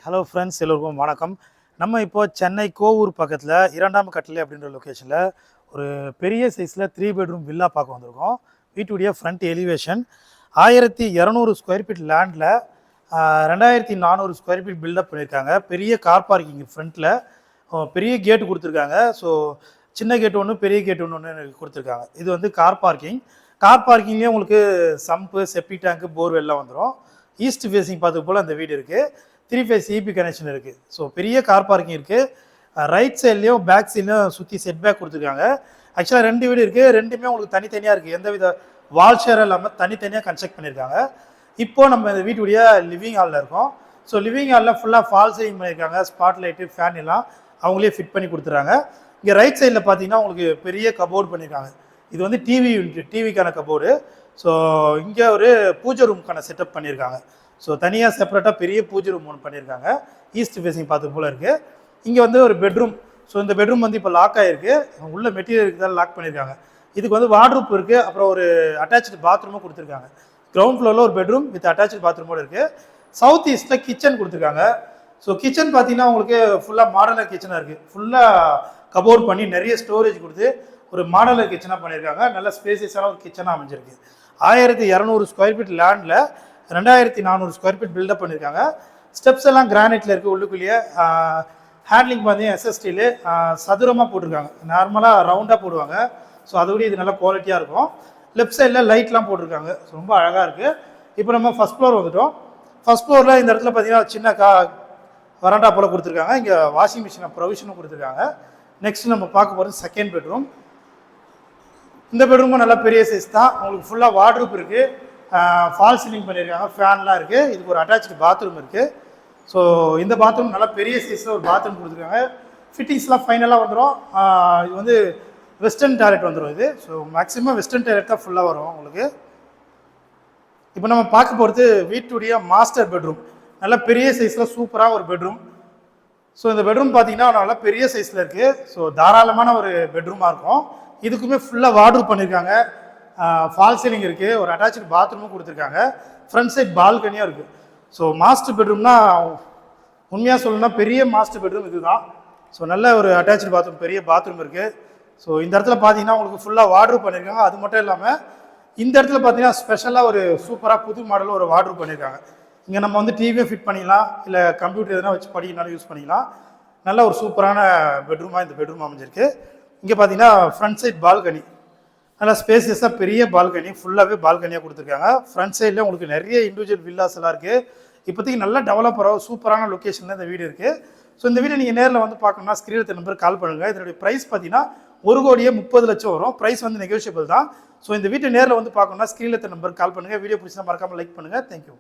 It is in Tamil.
ஹலோ ஃப்ரெண்ட்ஸ், எல்லோருக்கும் வணக்கம். நம்ம இப்போ சென்னை கோவூர் பக்கத்தில் 2ஆம் கட்டளை அப்படின்ற லொக்கேஷனில் ஒரு பெரிய சைஸில் 3 பெட்ரூம் வில்லா பார்க்க வந்திருக்கோம். வீட்டுடைய ஃப்ரண்ட் எலிவேஷன் 1200 ஸ்கொயர் ஃபீட் லேண்டில் 2400 ஸ்கொயர் ஃபீட் பில்டப் பண்ணியிருக்காங்க. பெரிய கார் பார்க்கிங் ஃப்ரண்ட்டில் பெரிய கேட்டு கொடுத்துருக்காங்க. ஸோ சின்ன கேட்டு ஒன்று, பெரிய கேட்டு ஒன்று கொடுத்துருக்காங்க. இது வந்து கார் பார்க்கிங். கார் பார்க்கிங்லேயே உங்களுக்கு சம்பு, செப்டி டேங்க்கு, போர்வெல்லாம் வந்துடும். ஈஸ்ட் ஃபேஸிங் பார்த்து போல் அந்த வீடு இருக்குது. 3 ஃபேஸ் இபி கனெக்ஷன் இருக்குது. ஸோ பெரிய கார் பார்க்கிங் இருக்குது. ரைட் சைட்லேயும் பேக் சைட்லையும் சுற்றி செட் பேக் கொடுத்துருக்காங்க. ஆக்சுவலாக 2 வீடு இருக்குது. ரெண்டுமே உங்களுக்கு தனித்தனியாக இருக்குது. எந்த வித வால் ஷேர் இல்லாமல் தனித்தனியாக கன்ஸ்ட்ரக்ட் பண்ணியிருக்காங்க. இப்போது நம்ம இந்த வீட்டுடைய லிவிங் ஹாலில் இருக்கோம். ஸோ லிவிங் ஹாலில் ஃபுல்லாக ஃபால் சீலிங் பண்ணியிருக்காங்க. ஸ்பாட் லைட்டு, ஃபேன் எல்லாம் அவங்களே ஃபிட் பண்ணி கொடுத்துறாங்க. இங்கே ரைட் சைடில் பார்த்தீங்கன்னா உங்களுக்கு பெரிய கபோர்டு பண்ணியிருக்காங்க. இது வந்து டிவிக்கான கபோர்டு. ஸோ இங்கே ஒரு பூஜை ரூமுக்கான செட்டப் பண்ணியிருக்காங்க. ஸோ தனியாக செப்பரேட்டாக பெரிய பூஜை ரூம் ஒன்று பண்ணியிருக்காங்க. ஈஸ்ட் ஃபேஸிங் பார்த்து போல் இருக்குது. இங்கே வந்து ஒரு பெட்ரூம். ஸோ இந்த பெட்ரூம் வந்து இப்போ லாக் ஆகிருக்கு. உள்ள மெட்டீரியல் இருக்கிறதால லாக் பண்ணியிருக்காங்க. இதுக்கு வந்து வார்ட்ரூப் இருக்குது. அப்புறம் ஒரு அட்டாச்சு பாத்ரூமும் கொடுத்துருக்காங்க. கிரவுண்ட் ஃப்ளோரில் ஒரு பெட்ரூம் வித் அட்டாச்சு பாத்ரூமோடு இருக்குது. சவுத் ஈஸ்ட்டில் கிச்சன் கொடுத்துருக்காங்க. ஸோ கிச்சன் பார்த்தீங்கன்னா உங்களுக்கு ஃபுல்லாக மாடலர் கிச்சனாக இருக்குது. ஃபுல்லாக கபோர்ட் பண்ணி நிறைய ஸ்டோரேஜ் கொடுத்து ஒரு மாடலர் கிச்சனாக பண்ணியிருக்காங்க. நல்ல ஸ்பேசியஸான ஒரு கிச்சனாக அமைஞ்சிருக்கு. 1200 ஸ்கொயர் ஃபீட் லேண்டில் 2400 ஸ்கொயர் ஃபீட் பில்டப் பண்ணியிருக்காங்க. ஸ்டெப்ஸ் எல்லாம் கிரானைட்டில் இருக்குது. உள்ளுக்குள்ளேயே ஹேண்ட்லிங் பார்த்தீங்கன்னா எஸ்எஸ்டியில் சதுரமாக போட்டிருக்காங்க. நார்மலாக ரவுண்டாக போடுவாங்க. ஸோ அதோட இது நல்லா குவாலிட்டியாக இருக்கும். லெஃப்ட் சைடில் லைட்லாம் போட்டிருக்காங்க. ஸோ ரொம்ப அழகாக இருக்குது. இப்போ நம்ம ஃபஸ்ட் ஃப்ளோர் வந்துட்டோம். ஃபஸ்ட் ஃப்ளோரில் இந்த இடத்துல பார்த்தீங்கன்னா சின்ன வராண்டா போல் கொடுத்துருக்காங்க. இங்கே வாஷிங் மிஷினை ப்ரொவிஷனும் கொடுத்துருக்காங்க. நெக்ஸ்ட் நம்ம பார்க்க போகிறது செகண்ட் பெட்ரூம். இந்த பெட்ரூமும் நல்லா பெரிய சைஸ் தான். உங்களுக்கு ஃபுல்லாக வார்ட்ரூப் இருக்குது. ஃபால் சீலிங் பண்ணியிருக்காங்க. ஃபேன்லாம் இருக்குது. இதுக்கு ஒரு அட்டாச்சு பாத்ரூம் இருக்குது. ஸோ இந்த பாத்ரூம் நல்லா பெரிய சைஸில் ஒரு பாத்ரூம் கொடுத்துருக்காங்க. ஃபிட்டிங்ஸ்லாம் ஃபைனலாக வந்துடும். இது வந்து வெஸ்டர்ன் டாய்லெட் வந்துடும். இது ஸோ மேக்ஸிமம் வெஸ்டர்ன் டாய்லெட் தான் ஃபுல்லாக வரும் உங்களுக்கு. இப்போ நம்ம பார்க்க போகிறது வீட்டுடைய மாஸ்டர் பெட்ரூம். நல்லா பெரிய சைஸில் சூப்பராக ஒரு பெட்ரூம். ஸோ இந்த பெட்ரூம் பார்த்தீங்கன்னா நல்லா பெரிய சைஸில் இருக்குது. ஸோ தாராளமான ஒரு பெட்ரூமாக இருக்கும். இதுக்குமே ஃபுல்லாக வார்ட்ரூப் பண்ணியிருக்காங்க. ஃபால் சீலிங் இருக்குது. ஒரு அட்டாச்சு பாத்ரூமும் கொடுத்துருக்காங்க. ஃப்ரண்ட் சைட் பால்கனியும் இருக்குது. ஸோ மாஸ்டர் பெட்ரூம்னா உண்மையாக சொல்லணும்னா பெரிய மாஸ்டர் பெட்ரூம் இது தான். ஸோ நல்ல ஒரு அட்டாச்சு பாத்ரூம், பெரிய பாத்ரூம் இருக்குது. ஸோ இந்த இடத்துல பார்த்தீங்கன்னா உங்களுக்கு ஃபுல்லாக வார்ட்ரூப் பண்ணியிருக்காங்க. அது மட்டும் இல்லாமல் இந்த இடத்துல பார்த்தீங்கன்னா ஸ்பெஷலாக ஒரு சூப்பராக புது மாடலில் ஒரு வார்ட்ரூப் பண்ணியிருக்காங்க. இங்கே நம்ம வந்து டிவியும் ஃபிட் பண்ணிக்கலாம், இல்லை கம்ப்யூட்டர் எதனா வச்சு படிக்கனாலும் யூஸ் பண்ணிக்கலாம். நல்ல ஒரு சூப்பரான பெட்ரூமாக இந்த பெட்ரூம் அமைஞ்சிருக்கு. இங்கே பார்த்தீங்கன்னா ஃப்ரண்ட் சைட் பால்கனி, நல்லா ஸ்பேசியஸாக பெரிய பால்கனி, ஃபுல்லாகவே பால்கனியாக கொடுத்துருக்காங்க. ஃப்ரண்ட் சைடில் உங்களுக்கு நிறைய இண்டிவிஜுவல் வில்லாஸ் எல்லாம் இருக்குது. இப்போதைக்கு நல்லா டெவலப்பராக சூப்பரான லொக்கேஷனில் இந்த வீடு இருக்குது. ஸோ இந்த வீடு நீங்கள் நேரில் வந்து பார்க்கணும்னா ஸ்க்ரீனில் நம்பர் கால் பண்ணுங்கள். இதனுடைய ப்ரைஸ் பார்த்தீங்கன்னா 1,30,00,000 வரும். ப்ரைஸ் வந்து நெகோஷியபிள் தான். ஸோ இந்த வீட்டை நேரில் வந்து பார்க்கணும்னா ஸ்க்ரீனில் நம்பர் கால் பண்ணுங்கள். வீடியோ பிடிச்சா மறக்காமல் லைக் பண்ணுங்கள். தேங்க்யூ.